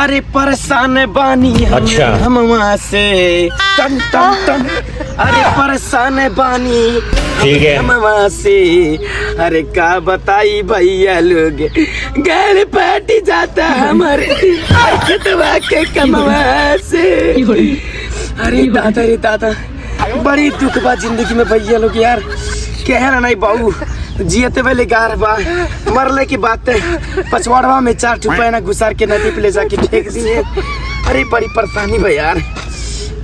अरे परेशान बानी अच्छा हम वहाँ से टन टन टन। अरे परेशान बानी ठीक है हम वहाँ से। अरे का बताई भैया लोग घर पार्टी जाता हमारे खेतवा के कमवा से। अरे दादा बड़ी दुख बा जिंदगी में भैया लोग यार। कह नहीं बाबू जियते वाले गार बा मरले की बात है। पछवाड़वा में 4 ठुपैना घुसार के नदी पे ले जाके फेंक दिए। अरे बड़ी परेशानी भाई यार।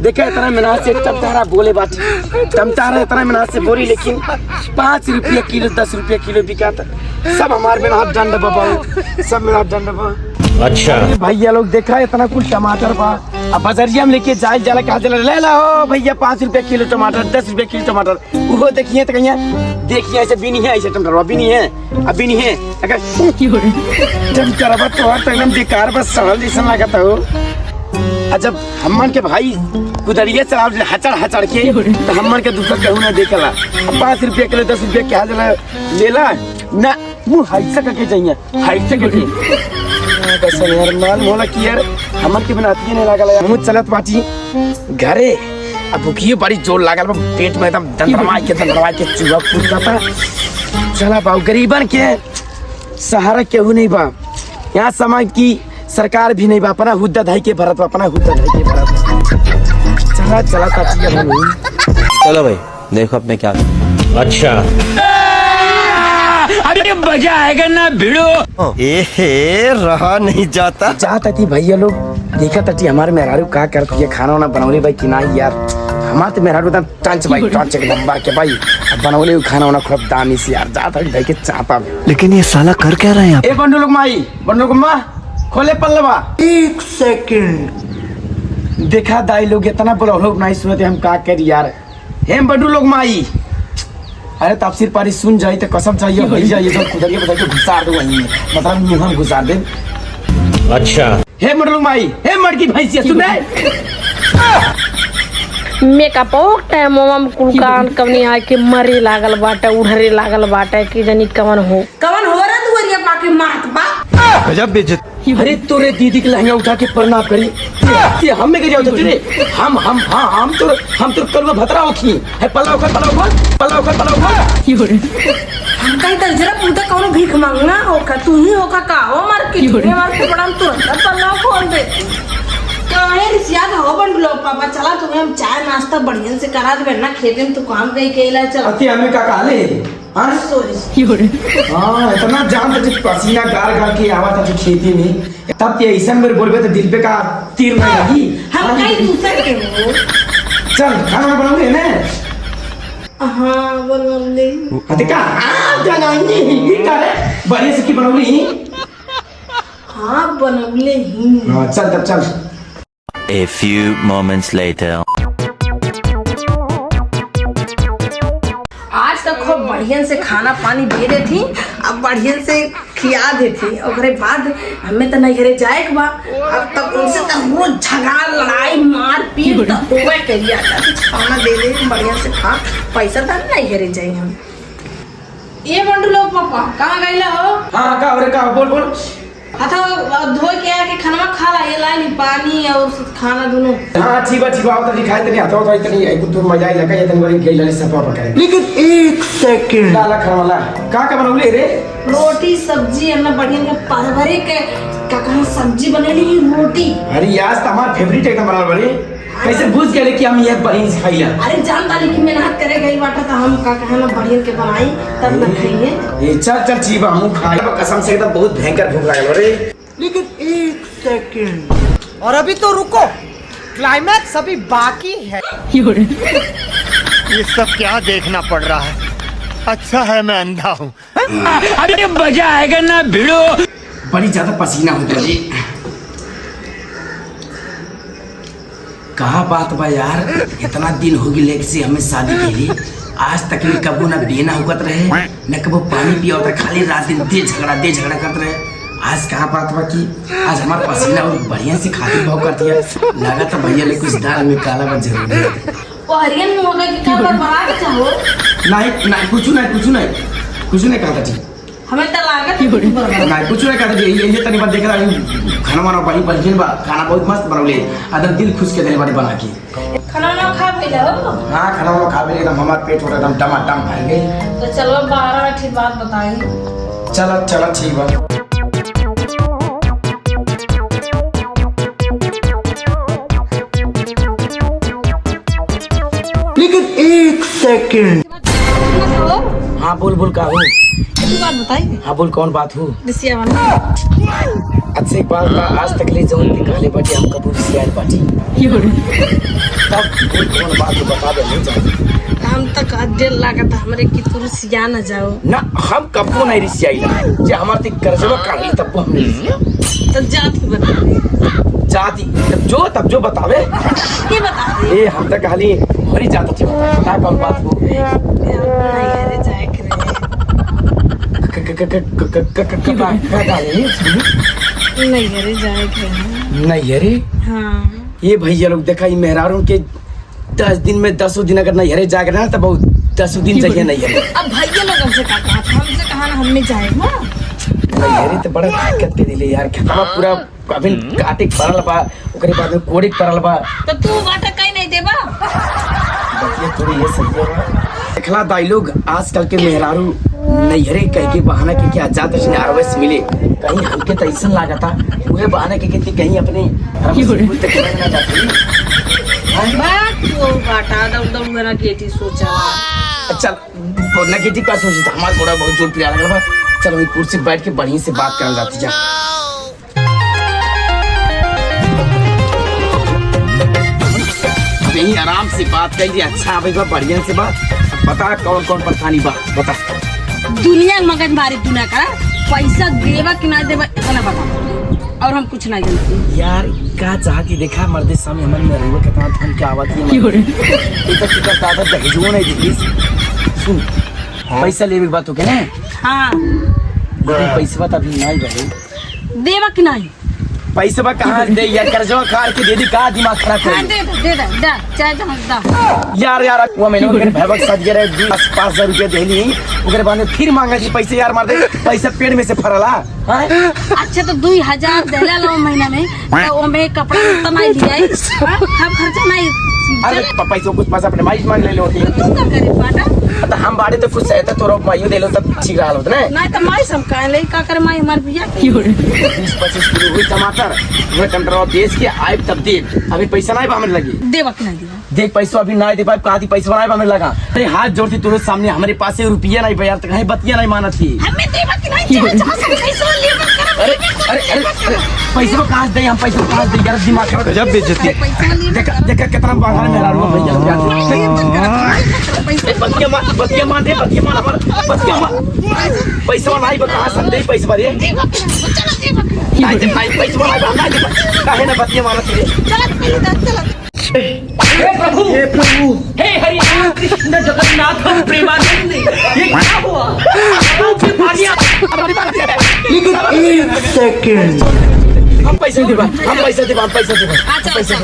देखा इतना मेहनत से टमटारा बोले बात टमटारा इतना मेहनत से बोली लेकिन 5 रुपया किलो 10 रुपया किलो बिका था। सब हमारे मेहनत दंड बाबा सब मेहनत दंड बा। अच्छा भैया लोग देखा इतना कुछ टमाटर बा। अब बाजारिया में लेके जाए जाला कहा जाला ले लो भैया 5 रुपया किलो टमाटर 10 रुपया किलो टमाटर। वो देखिए तो कहिए देखिए ऐसे भी नहीं है ऐसे टमाटर अभी नहीं है अभी नहीं है। अगर जब करबा तो हर एकदम बेकार बस सड़ल जैसा लागत हो। जब हमन के भाई गुदरिया चलाव हचड़ हचड़ के तो हमन के दूसरा कहूँ ना देखला। 5 रुपया किलो 10 रुपया क्या जला लेला ना मुँह हाइट से करके जाइए हाइट से करके कैसे यार माल मोला की यार हमन के बनाती नहीं लागल यार। मुँह चलत बाटी घरे अब भूखियो बड़ी जोर लागल बा पेट में एकदम दंडरवा के चूहा फूटता था। चला बाबू गरीबन के सहारा केहू नहीं बा। यहाँ समय की सरकार भी नहीं बा। अपना हुद्दा धाई के भरत अपना हुद्दा धाई के भरत। चला चलो भाई देखो अपने क्या। अच्छा अरे मजा आएगा ना भिड़ो। रहा नहीं जाता थी भैया लोग देखा थी हमारे मेहरारू का करती है खाना वाना बनौले भाई कि नहीं यार। हमारे तो मेहरारू टंच भाई टंच के लंबा के भाई बनौले खाना वाना खूब दामी से यार जाता भाई के चाहता। लेकिन ये साला कर क्या रहे हैं? ए बंडू लोग माई बंडू लोग माँ खोले पल्लवा 1 सेकंड। देखा दाई लोग इतना बोला लोग नहीं सुनते हम का कर यार। हेम बंडू लोग माई अरे तफसीर पारी सुन जाई तो कसम चाहिए हो जाए सब खुदरिया बता के घुसार दो वहीं मतलब मुंह हम घुसार दे। अच्छा हे मर लोग माई हे मर की भैंसिया सुने मेकअप टाइम मम कुलकान कवनी आ के मरे लागल बाटे उड़रे लागल बाटे कि जानी कवन हो रे दुवरिया पाके मारत बा गजब बेइज्जत। अरे तोरे दीदी के लहंगा उठा के प्रणाम करी ते हम में के जाओ तेरे हम तो करवा भतरा होखी है पलाव कर हम कहीं तो जरा पूरा कौनो भीख मांगना होका तू ही होका का हो मार के मार के पड़ाम तुरंत पल्ला खोल दे। काहे रिसिया हो बन लो पापा चला तुम्हें हम चाय नाश्ता बढ़िया से करा दे ना खेते में तो काम कहीं केला चल अति हमें का काले हां सॉरी हां इतना जान तो पसीना गार के आवा था खेती में तब ते ऐसा मेरे बोलबे तो दिल पे का तीर नहीं लगी। हम कहीं दूसरे के हो चल खाना बनाओगे ना। हां बनौले अते का जनानी ही करे बड़ी से की बनौली। हां बनौले ही हां चल तब चल। A few moments later. आज तक खूब बढ़िया से खाना पानी दे रही थी अब बढ़िया से खिया देती और बाद हमें तो नहीं घरे जाए बा। अब तक उनसे तो रोज झगड़ा लड़ाई मार पीट तो होवे करिया खाना दे दे बढ़िया से खा पैसा तो नहीं घरे जाए हम। ये बंडू लोग पापा कहाँ गईला हो? हां का और का बोल अथा धो के आके खाना खा ला ये लाई पानी और खाना दोनों। हां ठीक बा तो दिखाई तनी आता तो इतनी एक तो मजा ही लगा इतनी बड़ी गई लाले सब पकाए। लेकिन 1 सेकंड डाला खाना वाला का बनौले रे? रोटी सब्जी हमने बढ़िया के परवरे के का सब्जी बनेली रोटी। अरे यार हमारा फेवरेट एकदम बना बड़ी कैसे बुझ गए कि हम ये बढ़िया से खाइला। अरे जान ताली की मेहनत करे गई बाटा तो हम का कहना बढ़िया के बनाई तब न खाइए। ये चल जीवा हम खाए कसम से एकदम बहुत भयंकर भूख लागल रे। लेकिन 1 सेकंड और अभी तो रुको क्लाइमैक्स अभी बाकी है। ये सब क्या देखना पड़ रहा है? अच्छा है मैं अंधा हूँ। अरे मजा आएगा ना भिड़ो। बड़ी ज्यादा पसीना होता है जी। कहा बात बा यार इतना दिन हो गई लेके से हमें शादी के लिए आज तक में कबू ना बेना हुकत रहे न कबू पानी पिया होता खाली रात दिन दे झगड़ा करते रहे। आज कहा बात बा कि आज हमारा पसीना और बढ़िया से खाती भाव कर दिया लगा था भैया ले कुछ दाल में काला बा जरूर है। वो हरियन में होगा कि क्या बना के चाहो नहीं कुछ नहीं कहा था। हमें तो लागत है कुछ बर्बाद। ना कुछ नहीं करते ये तनी बात देख रहा हूँ खाना वाना बड़ी बन बा खाना बहुत मस्त बनौले एकदम दिल खुश के देने वाली बना के खाना ना खा पहले हो। हाँ खाना वाना खा भी एकदम हमारा पेट हो एकदम टमाटम भर गई। तो चलो 12 मिनट ठीक बात बताई। चलो चलो ठीक बा। लेकिन एक सेकंड। हाँ बोल बोल का हो। बात बताई। हाँ बोल कौन बात हो। रिसिया वाला। अच्छा एक बात बा आज तक ले जौन निकाले बाटी हम कबूल सियार बाटी तब बोल कौन बात हो बता दे नहीं जाए हम तक अड्डेल लागत हमरे की तू रिसिया न जाओ ना हम कबो नहीं रिसियाइला जे हमार ते कर्जवा काढ़ी तब हम रिसिया तो जाती बता जाती तब जो बतावे के बता दे। ए हम तक खाली हरी जात छे बता कौन बात हो। नहीं अरे जाए करे नहीं अरे जाए करे नहीं अरे हाँ ये भैया लोग देखा ये मेहरारों के 10 दिन में 10 दिन अगर नहीं हरे जाग रहा तब 10 दिन चाहिए नहीं हरे। अब भैया लोग हमसे कहा हमसे कहा ना हम नहीं जाए नहीं हरे तो बड़ा दिक्कत के दिले यार खेतवा पूरा अभी काटे परल बा ओकरे बाद में कोड़े परल बा तो तू बाटा कहीं नहीं देबा। देखिए थोड़ी ये सही है देखला दाई लोग आजकल के मेहरारू नहीं हरे कह के बहाना के क्या जात से आरवेस मिले कहीं हमके तो ऐसा लागता उहे बहाना के कहती कहीं अपने ना जाती। बात वो बाटा दम मेरा केटी सोचा चल नेगेटिव का सोची था हमारा थोड़ा बहुत जोर पिया लगा बा चलो वही कुर्सी पे बैठ के बढ़िया से बात करने जाती जा। यही आराम से बात कर लिया अच्छा भाई बा बढ़िया से बात बता कौन कौन परेशानी बा बता। दुनिया मगन बारी दुनिया का पैसा देवा कि ना देवा इतना बता और हम कुछ नहीं जानते। यार का चाहती देखा मर्दे सामने मन में रहुआ कितना धन क्या आवत है इतना टिकट दादा दहेजो नहीं देखी सुन पैसा लेवे के बात हो के ना हाँ लेकिन पैसा तो अभी नहीं भाई देवा कि नहीं पैसा कहाँ दे यार कर्जवा खाड़ के दे दी का दिमाग खराब हाँ कर दे चाहे तो हम दा यार वो मैंने मेरे भैबक साथ गे रहे 5,000 रुपया दे ली ओकरे बाद में फिर मांगा जी पैसे यार मार दे पैसा पेड़ में से फरला हाँ? अच्छा तो 2,000 देला लो महीना में तो ओमे कपड़ा तो नहीं लिया हम खर्चा नहीं अरे पैसा कुछ पैसा अपने माइज मांग ले लो तू का करे बाटा तो हम बाड़े तो कुछ सहता तो माइयो दे लो तब ठीक रहा होता ना नहीं तो माई सम का ले का करे माई हमार बिया 20-25 किलो हुई टमाटर वो टमाटर बेच के आए तब दे अभी पैसा नहीं हमें लगी देवा कि नहीं देवा देख पैसा अभी नहीं दे पाए कहा पैसा बनाए हमें लगा अरे हाथ जोड़ती तुरंत सामने हमारे पास से रुपया नहीं यार कहीं बतिया नहीं माना थी हमें देवा कि नहीं पैसा ले अरे अरे अरे पैसा कहाँ दे हम पैसा कहाँ दे यार दिमाग खराब गजब बेइज्जती पैसा ले देखा कितना बाहर मेरा रुआ भैया पैसा नहीं बता संदेह पैसा भरे काहे ना बतिया मारा प्रभु हे हरि कृष्ण जगन्नाथ प्रेमानंद ये क्या हुआ लेकिन एक सेकंड। हम पैसा देबा अच्छा ऐसे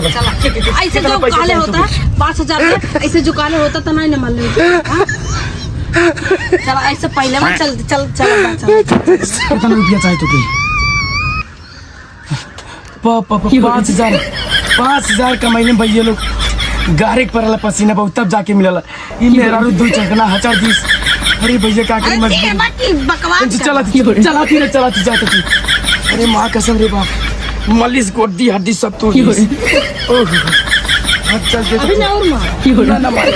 जो काले होता 5,000 ऐसे जो काले होता तो नहीं न मान ले चलो ऐसे पहले में चल कितना रुपया चाहिए तुझे 5,000 कमाई में भैया लोग गारे पर पसीना बहुत तब जाके मिलला ये मेरा रू 2 चकना 1,020 अरे भैया क्या करी मजबूरी बकवास चलाती जाती थी अरे माँ कसम रे बाप मलिस गोड्डी हड्डी सब तोड़ चल अभी ना और मार ना मार